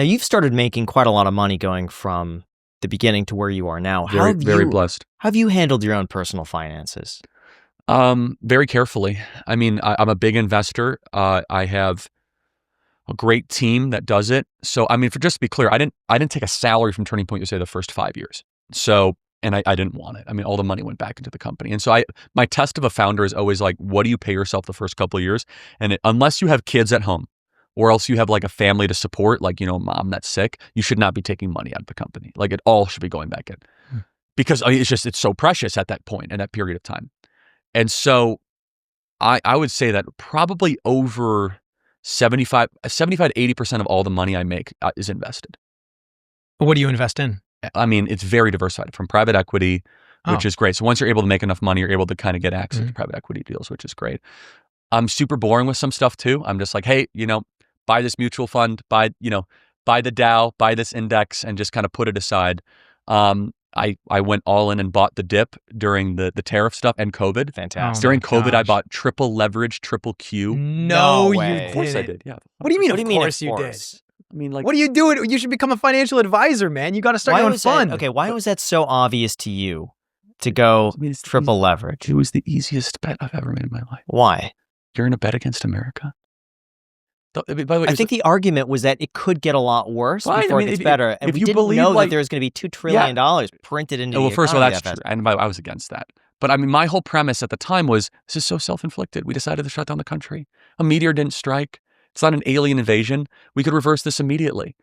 Now, you've started making quite a lot of money going from the beginning to where you are now. Very blessed. How have you handled your own personal finances? Very carefully. I mean, I'm a big investor. I have a great team that does it. So, I mean, just to be clear, I didn't take a salary from Turning Point USA the first 5 years. So, and I didn't want it. I mean, all the money went back into the company. And so my test of a founder is always like, what do you pay yourself the first couple of years? And unless you have kids at home, or else you have like a family to support, like, a mom that's sick, you should not be taking money out of the company. Like, it all should be going back in. Because it's so precious at that point, in that period of time. And so I would say that probably over 75 to 80% of all the money I make is invested. What do you invest in? I mean, it's very diversified, from private equity, which is great. So once you're able to make enough money, you're able to kind of get access to private equity deals, which is great. I'm super boring with some stuff too. I'm just like, hey, buy this mutual fund, buy the Dow, buy this index, and just kind of put it aside. I went all in and bought the dip during the tariff stuff and COVID. Fantastic. During COVID, I bought triple leverage, triple Q. No way. You Of course I did, yeah. What do you mean, What do of you mean, course of you did? course? I mean, like, What are you doing? You should become a financial advisor, man. You got to start your own fund. Why was that so obvious to you to go it's triple leverage? It was the easiest bet I've ever made in my life. Why? You're in a bet against America. By the way, I think the argument was that it could get a lot worse before it gets better. And if we you didn't believe, know like, that there was going to be $2 trillion printed into the well, first of all, economy that's that true. fast. And I was against that. But I mean, my whole premise at the time was, this is so self-inflicted. We decided to shut down the country. A meteor didn't strike. It's not an alien invasion. We could reverse this immediately.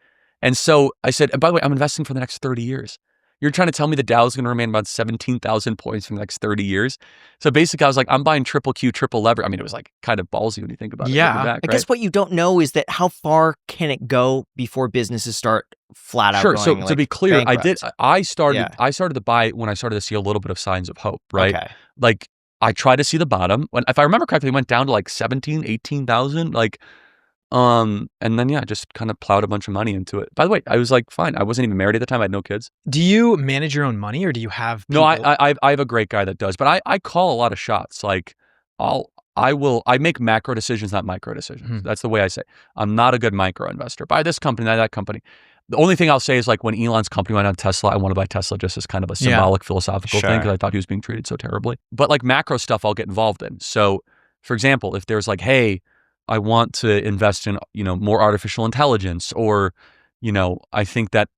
And so I said, and by the way, I'm investing for the next 30 years. You're trying to tell me the Dow is going to remain about 17,000 points for the next 30 years. So basically, I was like, I'm buying triple Q, triple lever. I mean, it was like kind of ballsy when you think about it. Yeah. Looking back, I guess what you don't know is that how far can it go before businesses start flat out going, so to be clear, bankrupt? I started to buy when I started to see a little bit of signs of hope, right? Okay. Like, I tried to see the bottom. If I remember correctly, it went down to like 17, 18,000. Like, and then, just kind of plowed a bunch of money into it. By the way, I was like, fine. I wasn't even married at the time. I had no kids. Do you manage your own money, or do you have people? No, I have a great guy that does, but I call a lot of shots. Like, I make macro decisions, not micro decisions. That's the way I say. I'm not a good micro investor. Buy this company, that company. The only thing I'll say is, like, when Elon's company went on Tesla, I want to buy Tesla just as kind of a symbolic philosophical thing, because I thought he was being treated so terribly. But like macro stuff, I'll get involved in. So, for example, if there's like, hey, I want to invest in, more artificial intelligence, or, I think that,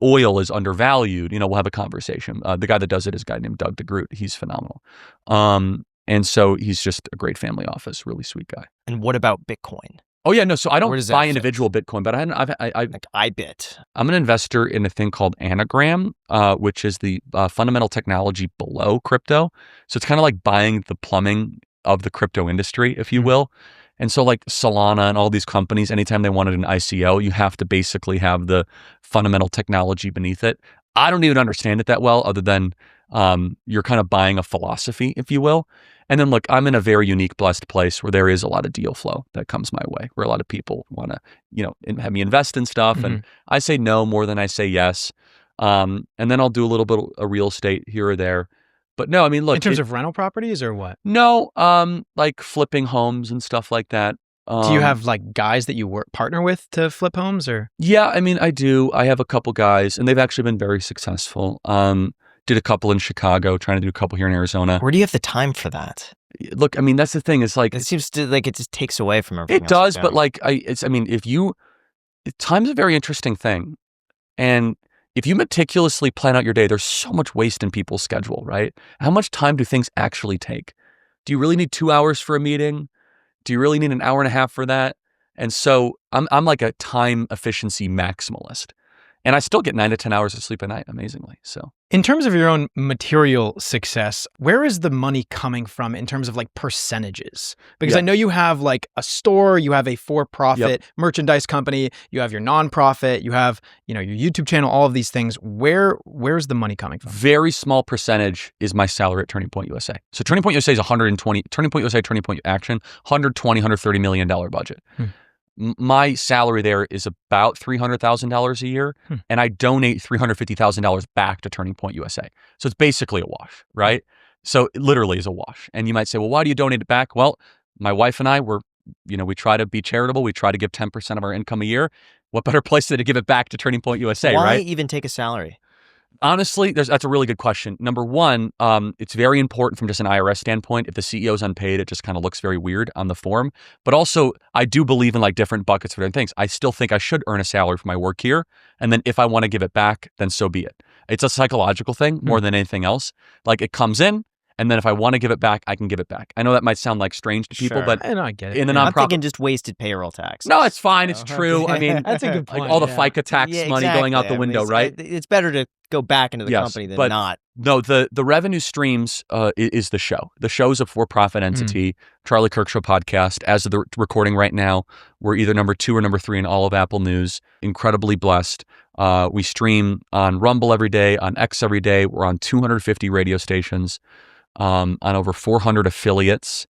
oil is undervalued, we'll have a conversation. The guy that does it is a guy named Doug DeGroot. He's phenomenal. And so he's just a great family office, really sweet guy. And what about Bitcoin? Oh yeah, no. So I don't buy fit? individual Bitcoin, but I bit. I'm an investor in a thing called Anagram, which is the fundamental technology below crypto. So it's kind of like buying the plumbing of the crypto industry, if you will. And so like Solana and all these companies, anytime they wanted an ICO, you have to basically have the fundamental technology beneath it. I don't even understand it that well, other than you're kind of buying a philosophy, if you will. And then look, I'm in a very unique, blessed place where there is a lot of deal flow that comes my way, where a lot of people want to, have me invest in stuff. And I say no more than I say yes. And then I'll do a little bit of real estate here or there. But no, I mean, look. In terms of rental properties or what? No, like flipping homes and stuff like that. Do you have like guys that you partner with to flip homes, or? Yeah, I mean, I do. I have a couple guys, and they've actually been very successful. Did a couple in Chicago, trying to do a couple here in Arizona. Where do you have the time for that? Look, I mean, that's the thing. It's like, it seems to like it just takes away from everything. It does, but like, time's a very interesting thing, and if you meticulously plan out your day, there's so much waste in people's schedule, right? How much time do things actually take? Do you really need 2 hours for a meeting? Do you really need an hour and a half for that? And so I'm like a time efficiency maximalist. And I still get 9 to 10 hours of sleep a night, amazingly. So, in terms of your own material success, where is the money coming from in terms of like percentages? Because I know you have like a store, you have a for-profit merchandise company, you have your nonprofit, you have, your YouTube channel, all of these things. Where's the money coming from? Very small percentage is my salary at Turning Point USA. So Turning Point USA is 120, Turning Point USA, Turning Point Action, $120, $130 million budget. My salary there is about $300,000 a year, and I donate $350,000 back to Turning Point USA. So it's basically a wash, right? So it literally is a wash. And you might say, well, why do you donate it back? Well, my wife and I were we try to be charitable. We try to give 10% of our income a year. What better place than to give it back to Turning Point USA, Why right? even take a salary? Honestly, that's a really good question. Number one, it's very important from just an IRS standpoint. If the CEO is unpaid, it just kind of looks very weird on the form. But also, I do believe in like different buckets for different things. I still think I should earn a salary for my work here. And then if I want to give it back, then so be it. It's a psychological thing more than anything else. Like it comes in, and then if I want to give it back, I can give it back. I know that might sound like strange to people, Sure. but I get it. in the I'm nonprofit, thinking just wasted payroll tax. no, it's fine. It's true. I mean, That's a good like point. all the FICA tax money going out the window, right? It's better to go back into the Yes, company than but not. No, the revenue streams is the show. The show is a for-profit entity, Charlie Kirk Show podcast. As of the recording right now, we're either number 2 or number 3 in all of Apple News. Incredibly blessed. We stream on Rumble every day, on X every day. We're on 250 radio stations, on over 400 affiliates.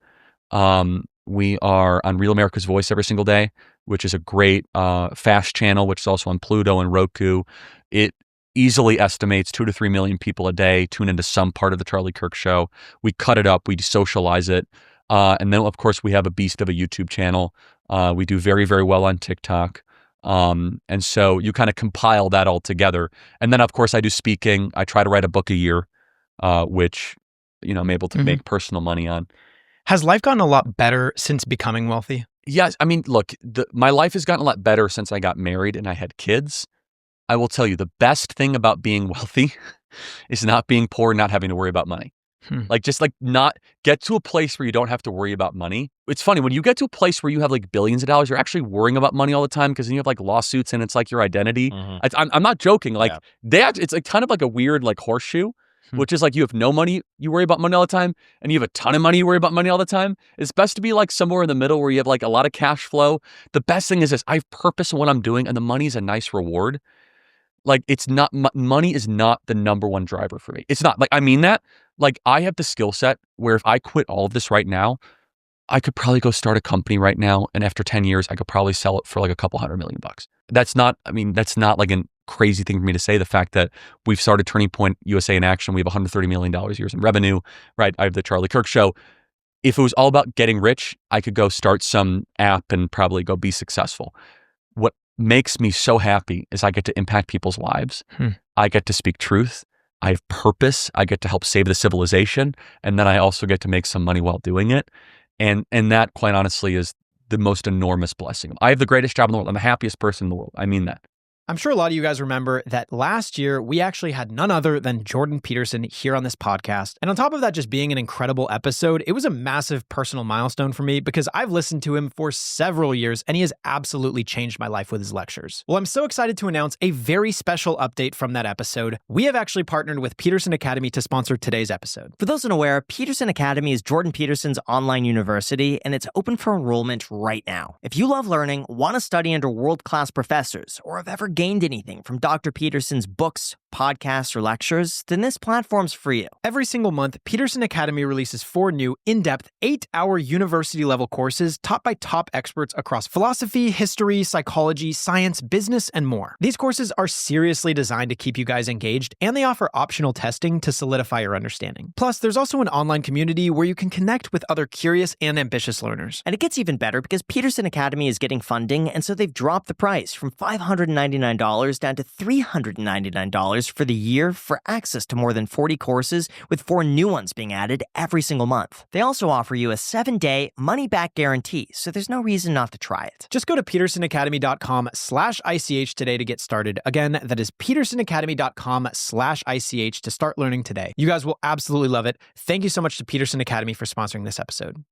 We are on Real America's Voice every single day, which is a great fast channel, which is also on Pluto and Roku. It easily estimates 2 to 3 million people a day tune into some part of the Charlie Kirk Show. We cut it up, we socialize it. And then, of course, we have a beast of a YouTube channel. We do very, very well on TikTok. And so you kind of compile that all together. And then, of course, I do speaking. I try to write a book a year, which, I'm able to make personal money on. Has life gotten a lot better since becoming wealthy? Yes. I mean, look, my life has gotten a lot better since I got married and I had kids. I will tell you, the best thing about being wealthy is not being poor and not having to worry about money. Not get to a place where you don't have to worry about money. It's funny, when you get to a place where you have like billions of dollars, you're actually worrying about money all the time because then you have like lawsuits and it's like your identity. I'm not joking. Like it's like kind of like a weird like horseshoe, which is like you have no money, you worry about money all the time, and you have a ton of money, you worry about money all the time. It's best to be like somewhere in the middle where you have like a lot of cash flow. The best thing is this: I have purpose in what I'm doing, and the money is a nice reward. Like it's not, money is not the number one driver for me. It's not. Like I mean that. Like I have the skill set where if I quit all of this right now, I could probably go start a company right now, and after 10 years, I could probably sell it for like a couple $100 million. That's not like a crazy thing for me to say. The fact that we've started Turning Point USA in action, we have $130 million a year in revenue, right? I have the Charlie Kirk Show. If it was all about getting rich, I could go start some app and probably go be successful. What makes me so happy is I get to impact people's lives. I get to speak truth. I have purpose. I get to help save the civilization. And then I also get to make some money while doing it. And that, quite honestly, is the most enormous blessing. I have the greatest job in the world. I'm the happiest person in the world. I mean that. I'm sure a lot of you guys remember that last year, we actually had none other than Jordan Peterson here on this podcast. And on top of that just being an incredible episode, it was a massive personal milestone for me because I've listened to him for several years and he has absolutely changed my life with his lectures. Well, I'm so excited to announce a very special update from that episode. We have actually partnered with Peterson Academy to sponsor today's episode. For those unaware, Peterson Academy is Jordan Peterson's online university, and it's open for enrollment right now. If you love learning, want to study under world-class professors, or have ever gained anything from Dr. Peterson's books, podcasts, or lectures, then this platform's for you. Every single month, Peterson Academy releases 4 new, in-depth, 8-hour university-level courses taught by top experts across philosophy, history, psychology, science, business, and more. These courses are seriously designed to keep you guys engaged, and they offer optional testing to solidify your understanding. Plus, there's also an online community where you can connect with other curious and ambitious learners. And it gets even better because Peterson Academy is getting funding, and so they've dropped the price from $599 down to $399 for the year for access to more than 40 courses, with 4 new ones being added every single month. They also offer you a 7-day money-back guarantee, so there's no reason not to try it. Just go to petersonacademy.com/ICH today to get started. Again, that is petersonacademy.com/ICH to start learning today. You guys will absolutely love it. Thank you so much to Peterson Academy for sponsoring this episode.